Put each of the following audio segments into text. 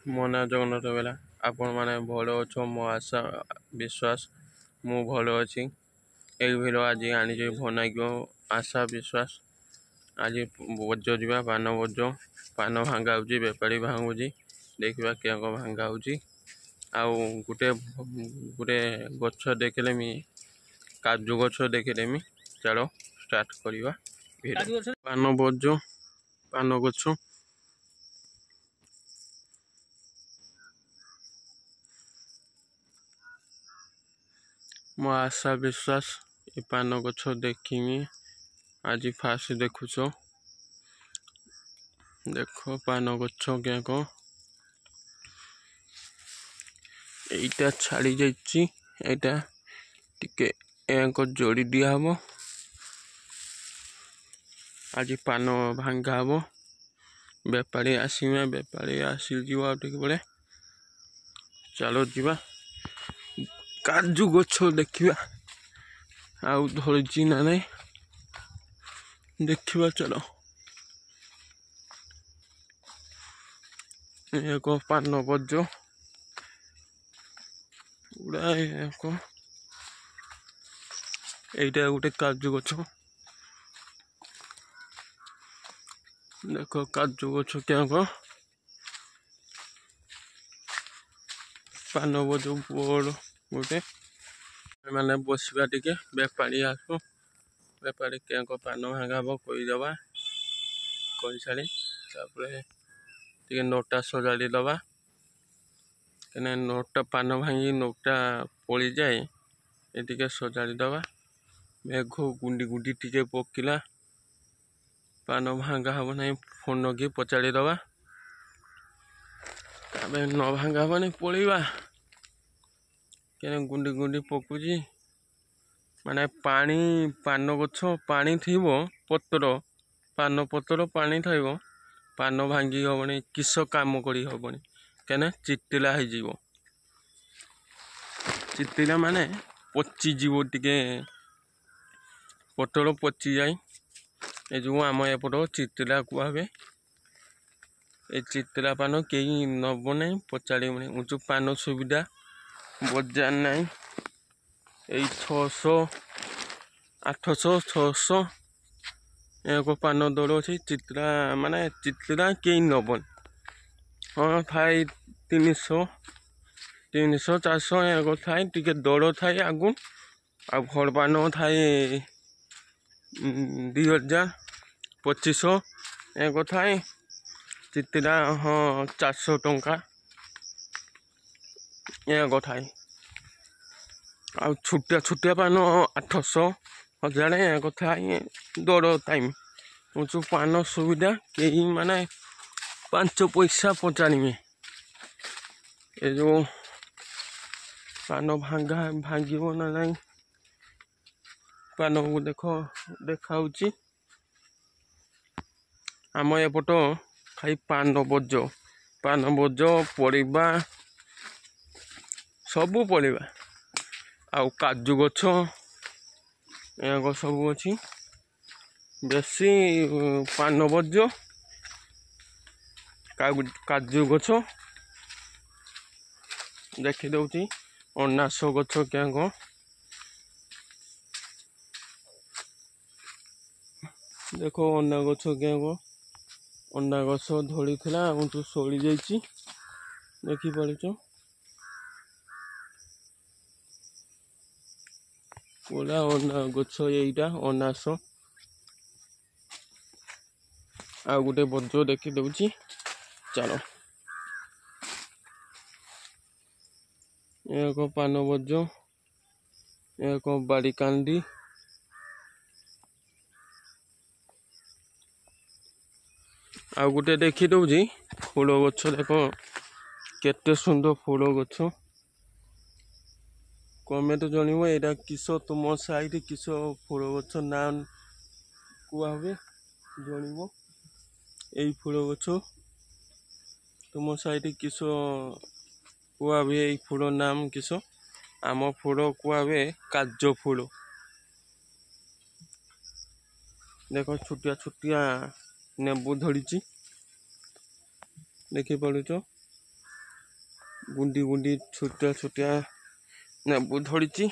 ମୋ ନାଁ ଜଗନ୍ନାଥ ବେଲା। ଆପଣ ମାନେ ଭଲ ଅଛ ମୋ ଆଶା ବିଶ୍ୱାସ ମୁଁ ଭଲ ଅଛି। ଏଇ ଭିଡ଼ିଓ ଆଜି ଆଣିଛି ବନାଇକି ଆଶା ବିଶ୍ୱାସ। ଆଜି ବୋଜ ଯିବା ପାନ ବୋଜ ପାନ ଭାଙ୍ଗା ହେଉଛି ବେପାରୀ ଭାଙ୍ଗୁଛି ଦେଖିବା କିଏ ଭାଙ୍ଗା ହେଉଛି। ଆଉ ଗୋଟେ ଗଛ ଦେଖିଲେମି କାଜୁ ଗଛ ଦେଖିଲେମି। ଚାଲ ଷ୍ଟାର୍ଟ କରିବା ଭିଡ଼ିଓ। ପାନ ବୋଜ ପାନ ଗଛ ମୋ ଆଶା ବିଶ୍ୱାସ ଏ ପାନ ଗଛ ଦେଖିମି ଆଜି ଫାଷ୍ଟ ଦେଖୁଛ। ଦେଖ ପାନ ଗଛ କେକ ଏଇଟା ଛାଡ଼ି ଯାଇଛି, ଏଇଟା ଟିକେ ଯୋଡ଼ି ଦିଆହବ। ଆଜି ପାନ ଭାଙ୍ଗା ହବ, ବେପାରୀ ଆସିବେ, ବେପାରୀ ଆସିଯିବ ଆଉ ଟିକେ ବେଳେ। ଚାଲ ଯିବା କାଜୁ ଗଛ ଦେଖିବା ଆଉ ଧରିଛି ନା ନାଇଁ ଦେଖିବା। ଚାଲ ଏକ ପାନ ବୋଜ ଗୁଡ଼ାଏ এইটা ଗୋଟେ କାଜୁ ଗଛ। ଦେଖ କାଜୁ ଗଛ କେକ ପାନ ବୋଜ ବୋର୍ଡ ଗୋଟେ ମାନେ ବସିବା ଟିକେ ବେପାରୀ ଆସୁ, ବେପାରୀ କେକ ପାନ ଭାଙ୍ଗା ହବ କହିଦବା। କହିସାରି ତାପରେ ଟିକେ ନୋଟା ସଜାଡ଼ି ଦବା, କାହିଁକିନା ନୋଟା ପାନ ଭାଙ୍ଗି ନୋଟା ପଳିଯାଏ, ଏ ଟିକେ ସଜାଡ଼ି ଦବା। ମେଘ ଗୁଣ୍ଡି ଗୁଣ୍ଡି ଟିକେ ପକିଲା, ପାନ ଭାଙ୍ଗା ହବ ନାହିଁ ଫୋନ କି ପଚାରି ଦବା। ତାପରେ ନ ଭାଙ୍ଗା ହବନି ପଳେଇବା, କେନ ଗୁଣ୍ଡି ଗୁଣ୍ଡି ପକୁଛି ମାନେ ପାଣି ପାନ ଗଛ ପାଣି ଥିବ ପତ୍ର ପାନ ପତ୍ର ପାଣି ଥିବ, ପାନ ଭାଙ୍ଗି ହବନି କିସ କାମ କରି ହବନି, କେନେ ଚିଟିଲା ହେଇଯିବ। ଚିଟିଲା ମାନେ ପଚିଯିବ, ଟିକେ ପତ୍ର ପଚିଯାଏ। ଏ ଯେଉଁ ଆମ ଏପଟ ଚିଟିଲା କୁହାବେ। ଏ ଚିଟିଲା ପାନ କେହି ନବ ନାହିଁ, ପଚାରିବ ନାହିଁ। ଉଁଚୁ ପାନ ସୁବିଧା ବଜାର ନାହିଁ। ଏଇ 600 800 600 ଏକ ପାନ ଦର ଅଛି। ଚିଟିଲା ମାନେ ଚିଟିଲା କେହି ନବନି। ହଁ ଥାଏ 300 400 ଏକ ଥାଏ, ଟିକେ ଦର ଥାଏ ଆଗୁ। ଆଉ ଭଲ ପାନ ଥାଏ 2000 2500 ଏକ ଥାଏ। ଚିଟିଲା ହଁ 400 ଟଙ୍କା ଏକ ଥାଏ। ଆଉ ଛୋଟିଆ ପାନ 800 1000 ଏକ ଥାଏ ଦର ଟାଇମ୍। ଉଁଚୁ ପାନ ସୁବିଧା କେହି ମାନେ 5 ପଇସା ପଚାରିବେ। ଏ ଯେଉଁ ପାନ ଭାଙ୍ଗିବ ନା ନାଇଁ ପାନକୁ ଦେଖାଉଛି। ଆମ ଏପଟ ଖାଇ ପାନ ବୋଜ ପରିବା ସବୁ ପରିବା ଆଉ କାଜୁ ଗଛ ଏକ ସବୁ ଅଛି। ବେଶୀ ପାନ ବୋଜ କାଜୁ ଗଛ ଦେଖି ଦଉଛି। ଅନାସ ଗଛ କେକ ଦେଖ, ଅନା ଗଛ କେକ ଅନା ଗଛ ଧରିଥିଲା ଆଉ ତୁ ସରି ଯାଇଛି, ଦେଖିପାରୁଛ। ପୁରା ଅନା ଗଛ ଏଇଟା ଅନାସ। ଆଉ ଗୋଟେ ବୋଜ ଦେଖି ଦଉଛି, ଚାଲ। ଏକ ପାନ ବୋଜ ଏକ ବାଡ଼ି କାନ୍ଦି ଆଉ ଗୋଟେ ଦେଖି ଦଉଛି। ଫୁଲ ଗଛ ଦେଖ କେତେ ସୁନ୍ଦର ଫୁଲ ଗଛ। କମେଣ୍ଟ ଜଣିବ ଏଇଟା କିସ ତୁମ ସାଇଡ କିସ ଫୁଲ ଗଛ ନାଁ କୁହା ହୁଏ ଜଣିବ। ଏଇ ଫୁଲ ଗଛ ତୁମ ସାଇଡ କିସ କୁହା ହୁଏ, ଏଇ ଫୁଲ ନାମ କିସ? ଆମ ଫୁଲ କୁହା ହୁଏ କାଜ ଫୁଲ। ଦେଖ ଛୋଟିଆ ନେବୁ ଧରିଛି, ଦେଖିପାରୁଛ। गुंडी गुंडी छोटिया छोटिया नेबू धरी।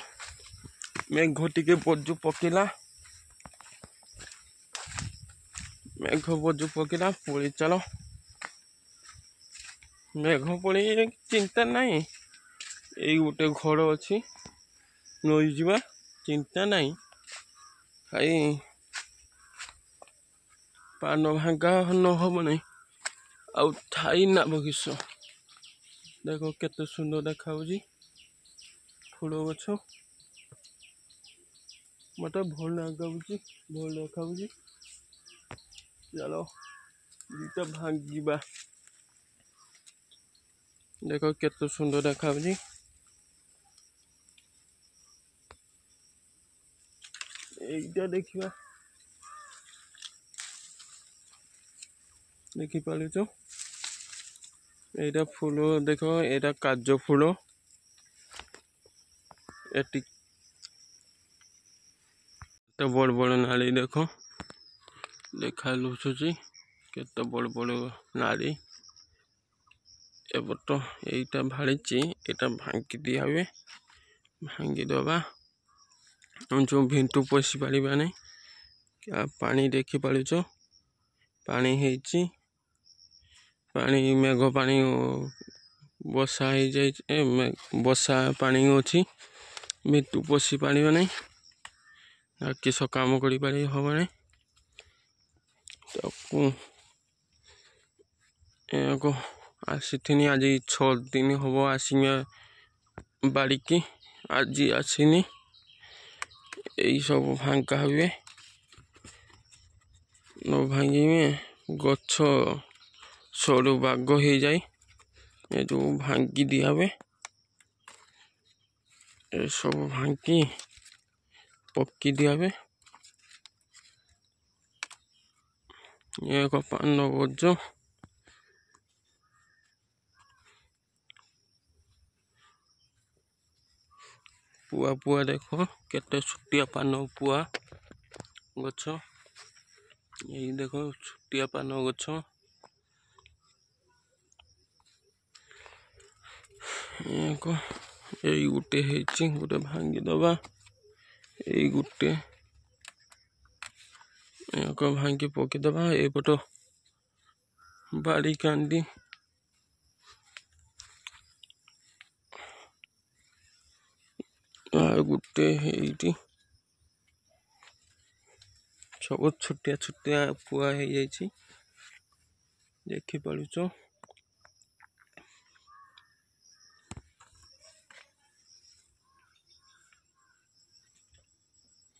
मेघ टिके बजू पकेला पड़ी चलो मेघ पड़ी चिंता नहीं। यही गोटे घर अच्छी नई जा चिंता नहीं खाई पान भांगा न हम नहीं आउ थाई ना बगिस देखो केते सुंदर देखा फूल गछ मत भल लगे भल देखा चलो दीटा भांगा देखो केते सुंदर देखा এইটা देखा देखी पालुच एटा फूल देख एटा काज फूल एटी बड़ बड़ नाली देख देखा लुचुची केते बड़ बड़ नाली एपट यहीटा भाड़ी एटा भांगी दिया हुए भांगी दबा जो भिंटू पशि पारा नहीं क्या पानी देखी पाच पानी है पानी मेघ पानी बसा बसा पानी अच्छी भिंटू पशि पार नहीं किस काम कर हम नहीं तो आसी आज 6 दिन हम आसिया बाड़ी की आज आसनी यही सब भांगा हुए न भांगी में गछ सरू बाग हो जाए ये जो भांगी दिया हुए ये सब भांगी पक्की दिया हुए ये एक पान बोझ पुआ पुआ देखो केते छुटिया पान पुआ गछ यही देखो छुटिया पान गछ यही गोटे गोटे भांगी दबा यही गोटे भांगी पकई दबा एपट बाड़ी कांडी गोटे सब छोटिया छोटिया पुआ हो जाइए देखी पारुच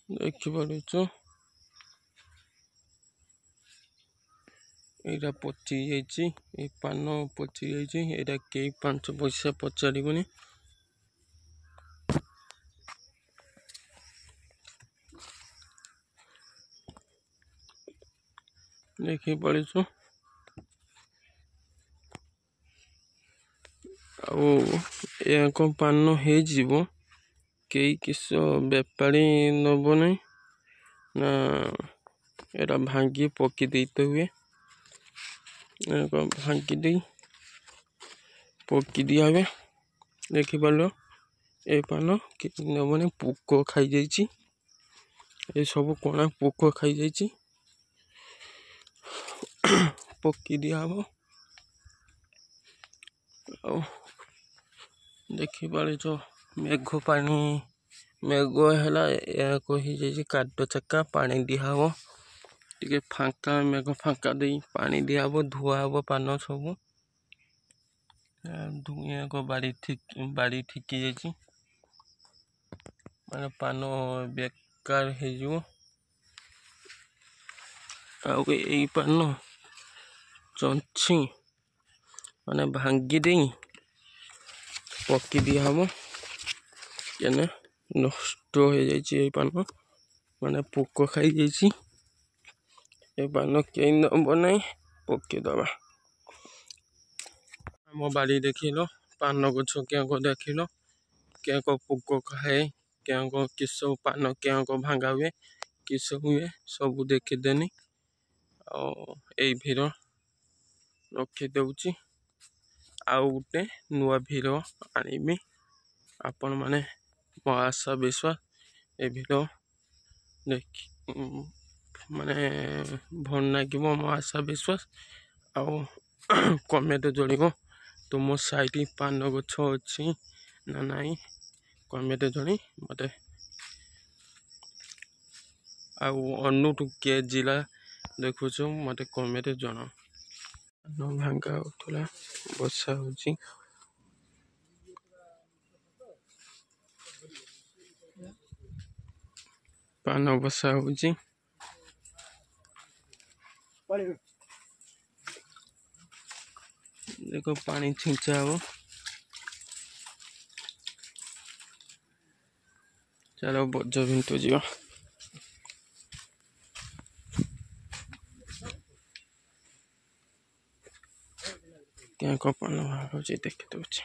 देखी पारुच यहाँ पची जाइए पान पची जाइए कई 5 पैसा पचारबनी देखी पारुच आ पान हो कई किस बेपारी नब नहीं ना एरा भांगी पकी देते हुए भांगी दे पकी दिया हुए देखी पार ये पान कि नब नहीं पोक खाई जाइए ये सब कणा पोक खाई जाइए पकी दिया हम देखी पारुच मेघ पानी मेघ है कही काट चक्का पानी दिहब टे फांका मेघ फांका दे पानी दिहब धुआ हम पान सब बाड़ी ठिकी जाइए माने पान बेकार हो पान चंची माने भांगी दे पकी दिया हम केने नष्ट हो जाइए पान माने पोक खाई जाइए पान कई नब नहीं पके दबा आम बाड़ी देखिल पान गछ क्या देखिल क्या पोक खाए क्या किस पान क्या भांगा हुए किस हुए सब देखीदेनी यही भीर रखी दौची। आउ गोटे नुआ भिडियो आनिबी आपण माने मो आशा विश्वास ए भिडियो देख माने भल लगे मो आशा विश्वास आउ कमेंट जोड़ो तुम साइड पान गछ अच्छी ना नाई कमेंट जोड़ी मत अनुठू के जिला देखुच मत कमेंट जन भांगा उठला बसा हो पान बसा हो देखो पानी छिंचा हो चलो बज भिंटू जी क्या कपान भाग देखी दूचे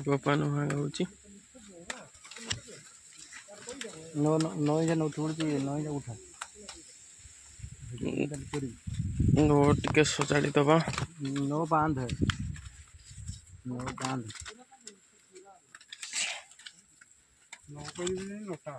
कपान भाग नो टिके सजाड़ी दबा नो बांध है नो बांध नो कोई नहीं होता